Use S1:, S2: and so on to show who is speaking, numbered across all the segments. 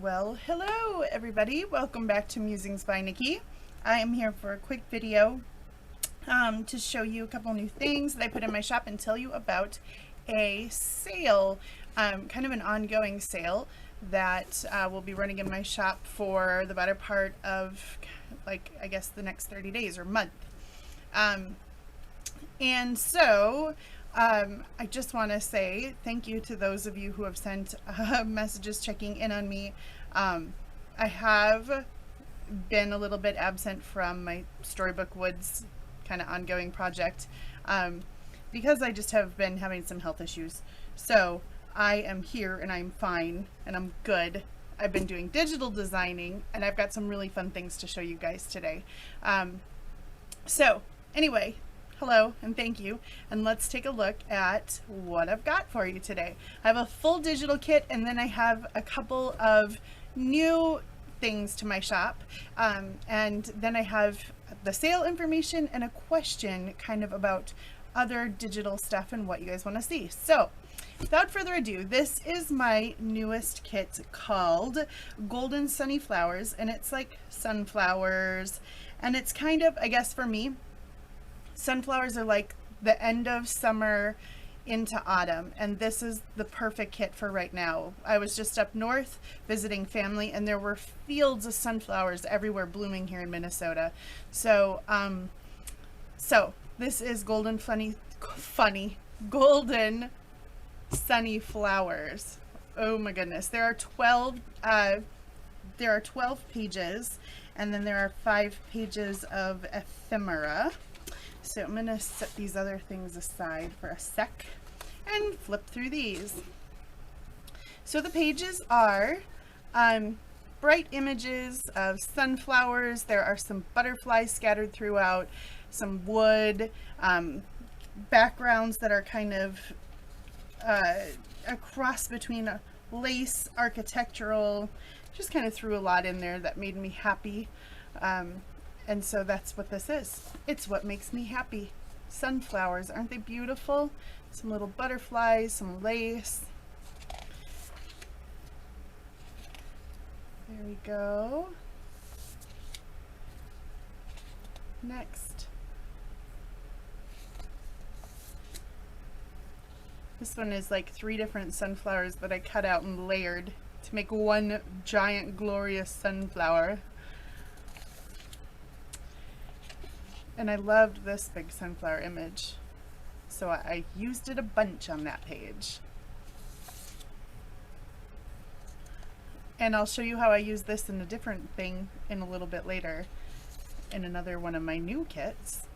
S1: Well, hello everybody. Welcome back to Musings by Nikki. I am here for a quick video to show you a couple new things that I put in my shop and tell you about a sale, kind of an ongoing sale that will be running in my shop for the better part of, like, I guess the next 30 days or month. I just want to say thank you to those of you who have sent messages checking in on me. I have been a little bit absent from my Storybook Woods kind of ongoing project because I just have been having some health issues. So I am here and I'm fine and I'm good. I've been doing digital designing and I've got some really fun things to show you guys today. So anyway, hello and thank you, and let's take a look at what I've got for you today. I have a full digital kit and then I have a couple of new things to my shop, and then I have the sale information and a question kind of about other digital stuff and what you guys want to see. So without further ado, this is my newest kit called Golden Sunny Flowers, and it's like sunflowers, and it's kind of, I guess for me, sunflowers are like the end of summer into autumn, and this is the perfect kit for right now. I was just up north visiting family and there were fields of sunflowers everywhere blooming here in Minnesota. So this is golden sunny flowers. Oh my goodness. There are 12 pages, and then there are 5 pages of ephemera. So I'm going to set these other things aside for a sec and flip through these. So the pages are bright images of sunflowers. There are some butterflies scattered throughout, some wood, backgrounds that are kind of a cross between a lace, architectural, just kind of threw a lot in there that made me happy. And so that's what this is. It's what makes me happy. Sunflowers, aren't they beautiful? Some little butterflies, some lace. There we go. Next. This one is like 3 different sunflowers that I cut out and layered to make one giant glorious sunflower. And I loved this big sunflower image, so I used it a bunch on that page. And I'll show you how I use this in a different thing in a little bit later in another one of my new kits.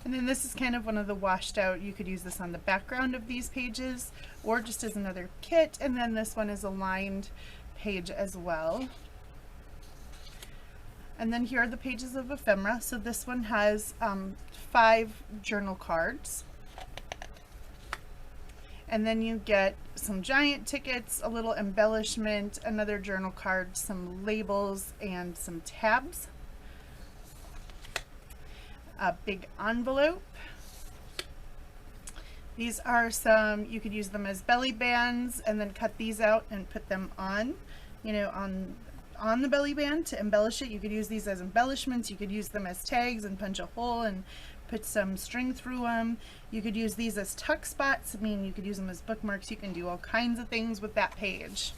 S1: And then this is kind of one of the washed out, you could use this on the background of these pages or just as another kit. And then this one is a lined page as well. And then here are the pages of ephemera. So this one has 5 journal cards. And then you get some giant tickets, a little embellishment, another journal card, some labels, and some tabs. A big envelope. These are some, you could use them as belly bands and then cut these out and put them on, you know, on the belly band to embellish it. You could use these as embellishments. You could use them as tags and punch a hole and put some string through them. You could use these as tuck spots. I mean, you could use them as bookmarks. You can do all kinds of things with that page.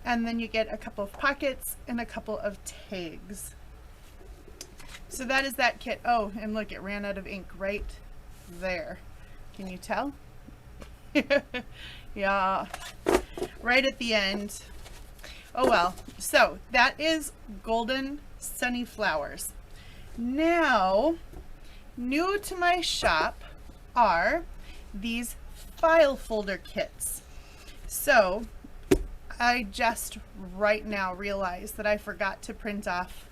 S1: And then you get a couple of pockets and a couple of tags. So that is that kit. Oh, and look, it ran out of ink right there. Can you tell? Yeah, right at the end. Oh well, so that is Golden Sunny Flowers. Now, new to my shop are these file folder kits. So I just right now realized that I forgot to print off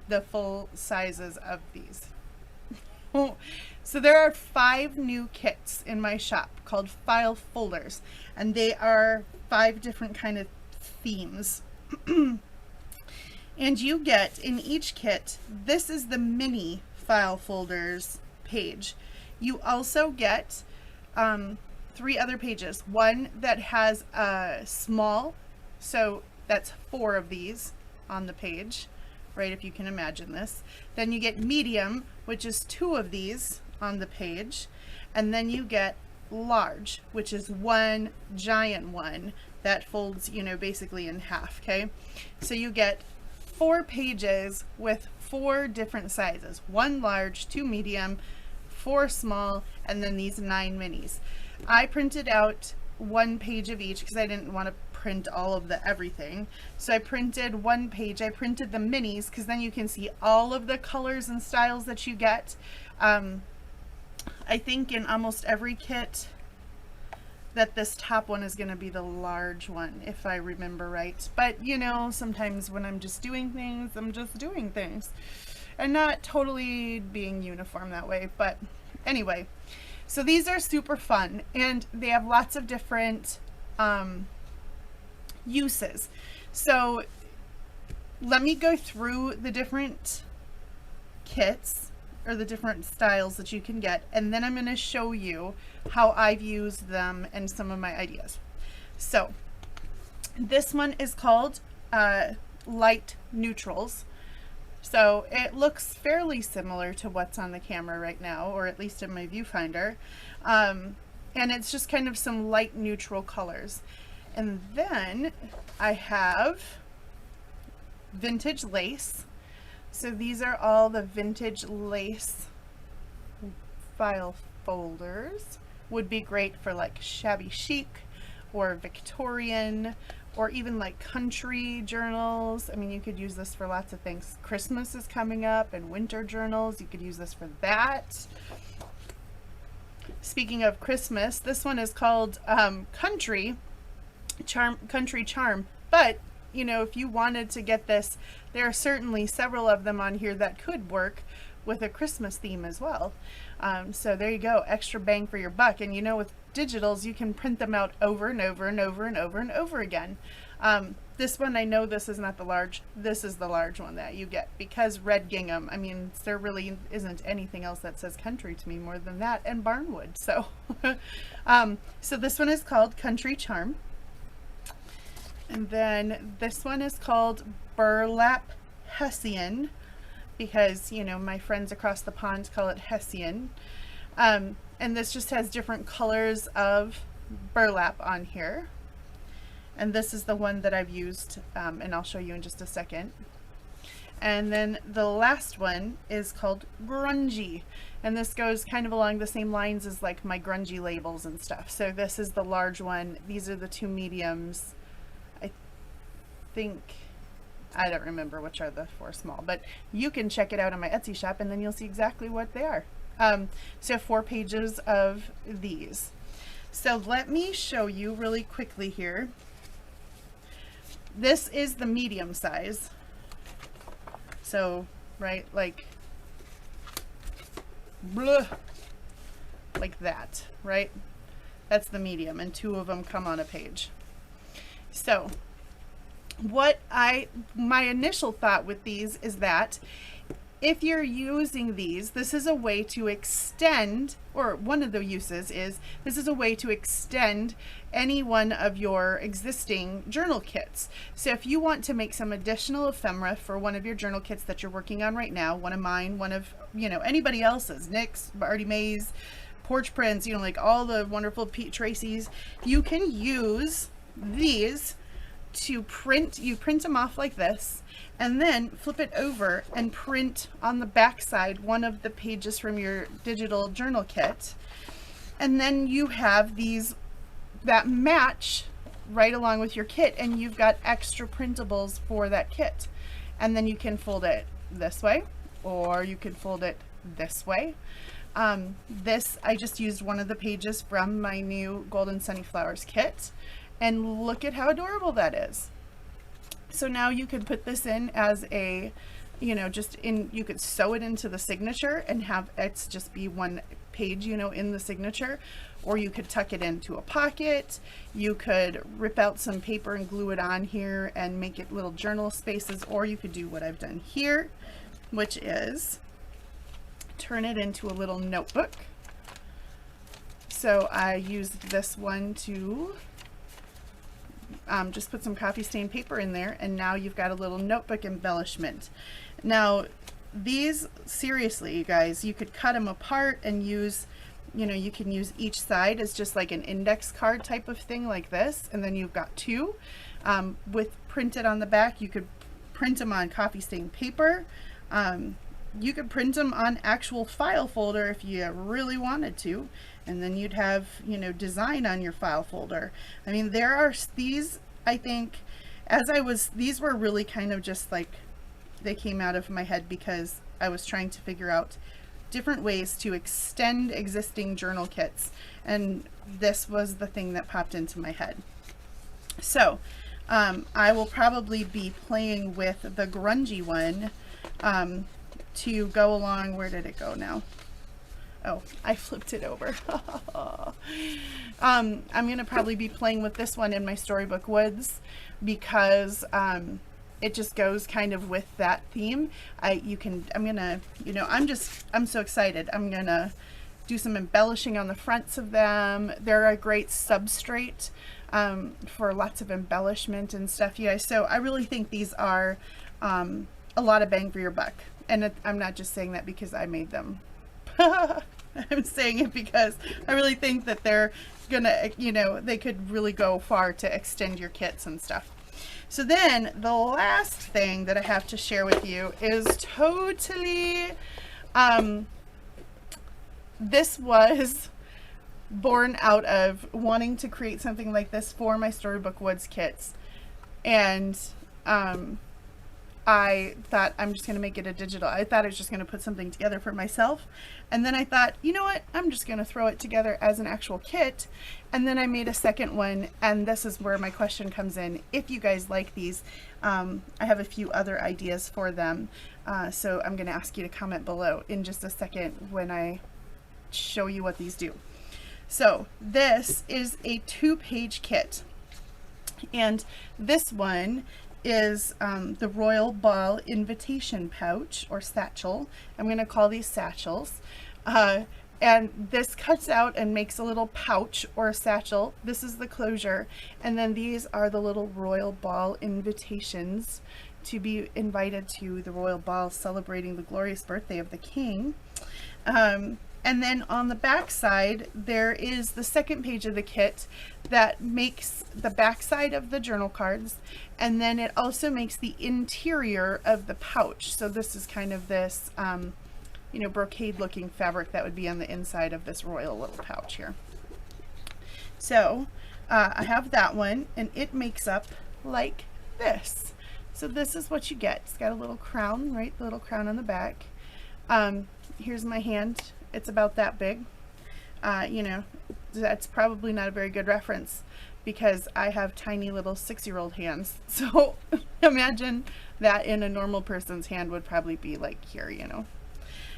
S1: the full sizes of these. So there are 5 new kits in my shop called file folders, and they are 5 different kind of themes. And you get in each kit, this is the mini file folders page. You also get 3 other pages. One that has a small, so That's 4 of these on the page, right, if you can imagine this. Then you get medium, which is 2 of these on the page. And then you get large, which is 1 giant one that folds, you know, basically in half, okay? So you get 4 pages with 4 different sizes. 1 large, 2 medium, 4 small, and then these 9 minis. I printed out 1 page of each because I didn't want to print all of the everything. So I printed 1 page. I printed the minis because then you can see all of the colors and styles that you get. I think in almost every kit that this top one is going to be the large one, if I remember right. But you know, sometimes when I'm just doing things, I'm just doing things and not totally being uniform that way. But anyway, so these are super fun and they have lots of different uses. So let me go through the different kits or the different styles that you can get, and then I'm going to show you how I've used them and some of my ideas. So this one is called Light Neutrals. So it looks fairly similar to what's on the camera right now, or at least in my viewfinder. And it's just kind of some light neutral colors. And then I have Vintage Lace. So these are all the Vintage Lace file folders. Would be great for like shabby chic or Victorian or even like country journals. I mean, you could use this for lots of things. Christmas is coming up and winter journals. You could use this for that. Speaking of Christmas, this one is called Country Charm. But, you know, if you wanted to get this, there are certainly several of them on here that could work with a Christmas theme as well. So there you go, extra bang for your buck. And you know, with digitals, you can print them out over and over and over and over and over again. This one, I know this is not the large. This is the large one that you get because red gingham. I mean, there really isn't anything else that says country to me more than that and barnwood. So, so this one is called Country Charm. And then this one is called Burlap Hessian, because, you know, my friends across the pond call it Hessian. And this just has different colors of burlap on here. And this is the one that I've used, and I'll show you in just a second. And then the last one is called Grungy. And this goes kind of along the same lines as like my grungy labels and stuff. So this is the large one. These are the 2 mediums. I don't remember which are the 4 small, but you can check it out on my Etsy shop and then you'll see exactly what they are. So 4 pages of these. So let me show you really quickly here. This is the medium size. So, right, like, blah, like that, right? That's the medium, and 2 of them come on a page. So my initial thought with these is that if you're using these, this is a way to extend, or one of the uses is, this is a way to extend any one of your existing journal kits. So if you want to make some additional ephemera for one of your journal kits that you're working on right now, one of mine, one of, you know, anybody else's, Nick's, Artie Mae's, Porch Prints, you know, like all the wonderful Pete Tracy's, you can use these to print. You print them off like this and then flip it over and print on the back side one of the pages from your digital journal kit, and then you have these that match right along with your kit, and you've got extra printables for that kit. And then you can fold it this way or you can fold it this way. This, I just used one of the pages from my new Golden Sunny Flowers kit. And look at how adorable that is. So now you could put this in as a, you know, just in, you could sew it into the signature and have it just be one page, you know, in the signature, or you could tuck it into a pocket. You could rip out some paper and glue it on here and make it little journal spaces, or you could do what I've done here, which is turn it into a little notebook. So I used this one to just put some coffee stain paper in there, and now you've got a little notebook embellishment. Now these, seriously, you guys, you could cut them apart and use, you know, you can use each side as just like an index card type of thing like this, and then you've got two with printed on the back. You could print them on coffee stain paper. You could print them on actual file folder if you really wanted to, and then you'd have, you know, design on your file folder. I mean, there are these, I think, these were really kind of just like, they came out of my head because I was trying to figure out different ways to extend existing journal kits, and this was the thing that popped into my head. So I will probably be playing with the grungy one to go along. Where did it go now? Oh, I flipped it over. I'm gonna probably be playing with this one in my storybook woods because it just goes kind of with that theme. I'm gonna, you know, I'm so excited. I'm gonna do some embellishing on the fronts of them. They're a great substrate for lots of embellishment and stuff, you guys. So I really think these are a lot of bang for your buck. And I'm not just saying that because I made them. I'm saying it because I really think that they're gonna, you know, they could really go far to extend your kits and stuff. So then the last thing that I have to share with you is totally, this was born out of wanting to create something like this for my Storybook Woods kits. And I thought I'm just going to make it a digital. I thought I was just going to put something together for myself. And then I thought, you know what? I'm just going to throw it together as an actual kit. And then I made a second one. And this is where my question comes in. If you guys like these, I have a few other ideas for them. So I'm going to ask you to comment below in just a second when I show you what these do. So this is a 2-page kit. And this one is the Royal Ball Invitation Pouch, or Satchel. I'm going to call these satchels. And this cuts out and makes a little pouch or a satchel. This is the closure. And then these are the little Royal Ball invitations to be invited to the Royal Ball celebrating the glorious birthday of the King. And then on the back side, there is the second page of the kit that makes the back side of the journal cards. And then it also makes the interior of the pouch. So this is kind of this, you know, brocade looking fabric that would be on the inside of this royal little pouch here. So I have that one, and it makes up like this. So this is what you get. It's got a little crown, right? The little crown on the back. Here's my hand. It's about that big. You know, that's probably not a very good reference because I have tiny little 6-year-old hands. So imagine that in a normal person's hand would probably be like here, you know.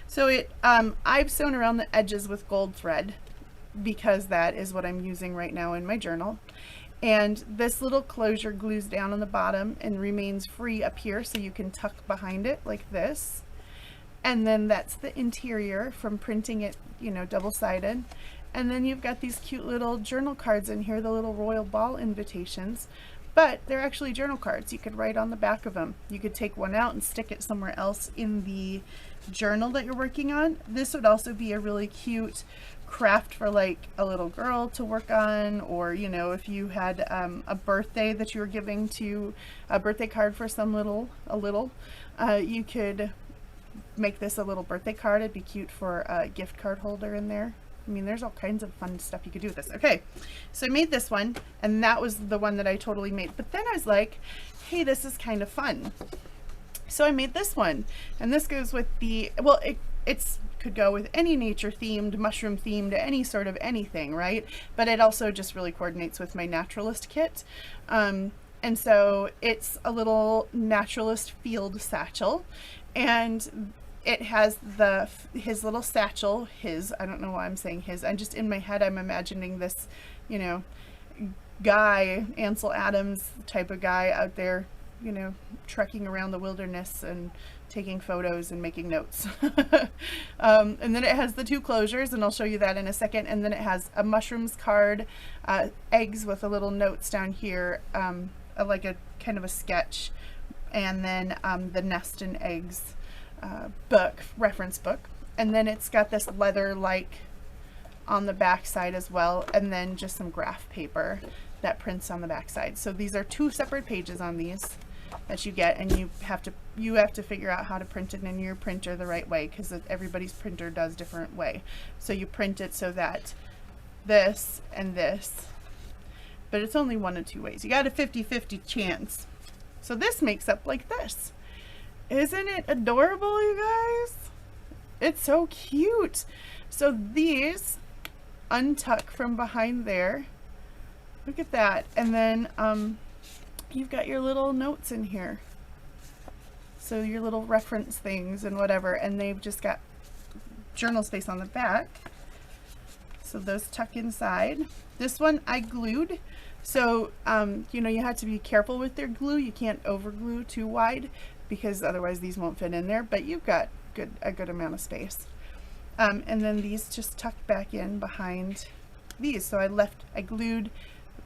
S1: So it, I've sewn around the edges with gold thread because that is what I'm using right now in my journal. And this little closure glues down on the bottom and remains free up here so you can tuck behind it like this. And then that's the interior from printing it, you know, double-sided. And then you've got these cute little journal cards in here, the little Royal Ball invitations, but they're actually journal cards. You could write on the back of them. You could take one out and stick it somewhere else in the journal that you're working on. This would also be a really cute craft for like a little girl to work on, or, you know, if you had a birthday that you were giving to, a birthday card for some you could make this a little birthday card. It'd be cute for a gift card holder in there. I mean, there's all kinds of fun stuff you could do with this. Okay, so I made this one, and that was the one that I totally made. But then I was like, hey, this is kind of fun. So I made this one, and this goes with the, well, it's could go with any nature themed, mushroom themed, any sort of anything, right? But it also just really coordinates with my Naturalist kit. And so it's a little Naturalist field satchel, and it has his little satchel, I don't know why I'm saying his, I'm just in my head, I'm imagining this, you know, guy, Ansel Adams type of guy out there, you know, trekking around the wilderness and taking photos and making notes. And then it has the 2 closures, and I'll show you that in a second. And then it has a mushrooms card, eggs with a little notes down here, like a kind of a sketch, and then the nest and eggs book, reference book. And then it's got this leather like on the back side as well, and then just some graph paper that prints on the back side. So these are 2 separate pages on these that you get, and you have to figure out how to print it in your printer the right way, because everybody's printer does different way. So you print it so that this and this, but it's only 1 of 2 ways. You got a 50-50 chance. So this makes up like this. Isn't it adorable, you guys? It's so cute. So these untuck from behind there. Look at that. And then you've got your little notes in here. So your little reference things and whatever. And they've just got journal space on the back. So those tuck inside. This one I glued. So, you know, you have to be careful with their glue. You can't over glue too wide, because otherwise these won't fit in there. But you've got a good amount of space. And then these just tuck back in behind these. So I glued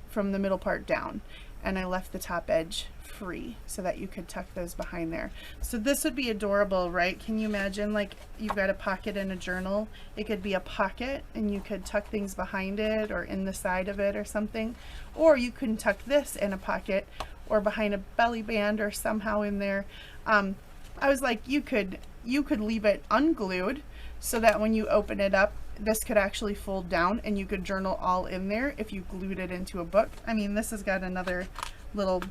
S1: from the middle part down, and I left the top edge free so that you could tuck those behind there. So this would be adorable, right? Can you imagine, like, you've got a pocket in a journal? It could be a pocket, and you could tuck things behind it or in the side of it or something. Or you can tuck this in a pocket or behind a belly band or somehow in there. I was like, you could leave it unglued so that when you open it up, this could actually fold down and you could journal all in there if you glued it into a book. I mean, this has got another little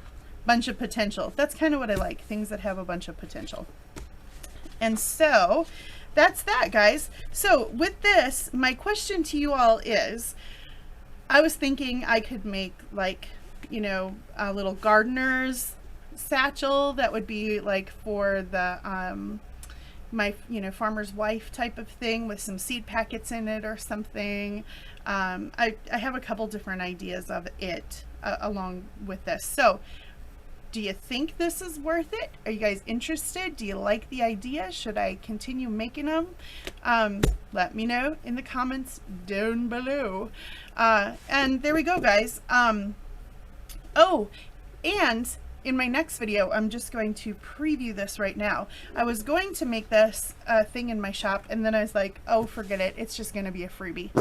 S1: bunch of potential. That's kind of what I like, things that have a bunch of potential. And so that's that, guys. So with this, my question to you all is, I was thinking I could make, like, you know, a little gardener's satchel that would be like for the my, you know, farmer's wife type of thing with some seed packets in it or something. I have a couple different ideas of it along with this. So do you think this is worth it? Are you guys interested? Do you like the idea? Should I continue making them? Let me know in the comments down below. And there we go, guys. Oh, and in my next video, I'm just going to preview this right now. I was going to make this thing in my shop, and then I was like, oh, forget it. It's just going to be a freebie,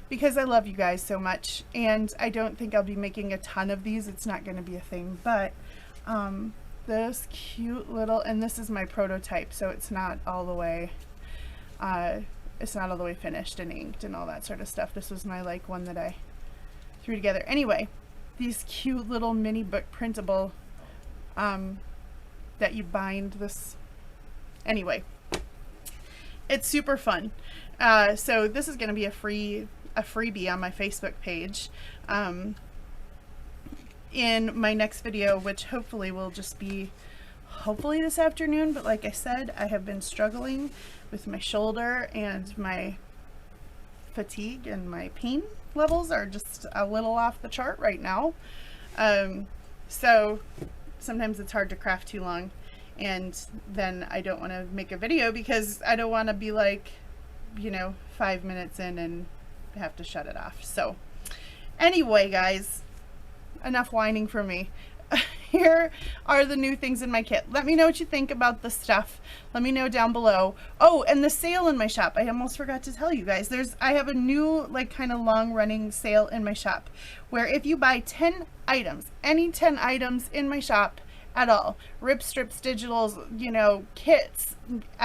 S1: because I love you guys so much, and I don't think I'll be making a ton of these. It's not going to be a thing, but this cute little, and this is my prototype, so it's not all the way finished and inked and all that sort of stuff. This was my, like, one that I threw together. Anyway, these cute little mini book printable that you bind this. Anyway, it's super fun. So this is going to be a freebie on my Facebook page in my next video, which hopefully will just be this afternoon. But like I said, I have been struggling with my shoulder, and my fatigue and my pain levels are just a little off the chart right now. So sometimes it's hard to craft too long, and then I don't want to make a video because I don't want to be like, you know, 5 minutes in and have to shut it off. So anyway, guys, enough whining for me. Here are the new things in my kit. Let me know what you think about the stuff. Let me know down below. Oh, and the sale in my shop. I almost forgot to tell you guys. I have a new, like, kind of long running sale in my shop, where if you buy 10 items, any 10 items in my shop at all, rip strips, digitals, you know, kits,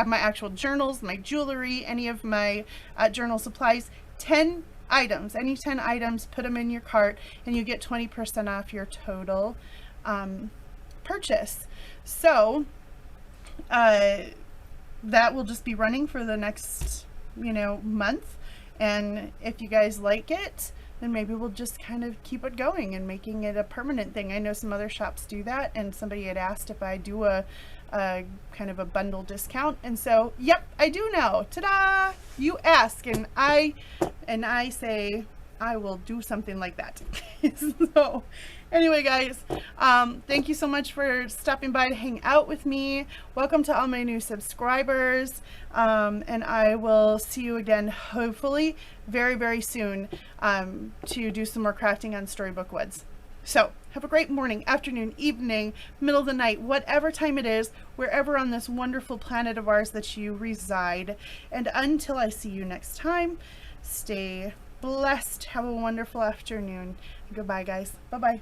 S1: my actual journals, my jewelry, any of my journal supplies, 10 items, any 10 items, put them in your cart, and you get 20% off your total purchase. So that will just be running for the next, you know, month, and if you guys like it, then maybe we'll just kind of keep it going and making it a permanent thing. I know some other shops do that, and somebody had asked if I do a kind of a bundle discount, and so yep, I do now. Ta-da! You ask, and I say I will do something like that. So anyway, guys, thank you so much for stopping by to hang out with me. Welcome to all my new subscribers. And I will see you again, hopefully very, very soon, to do some more crafting on Storybook Woods. So have a great morning, afternoon, evening, middle of the night, whatever time it is, wherever on this wonderful planet of ours that you reside. And until I see you next time, stay blessed. Have a wonderful afternoon. Goodbye, guys. Bye-bye.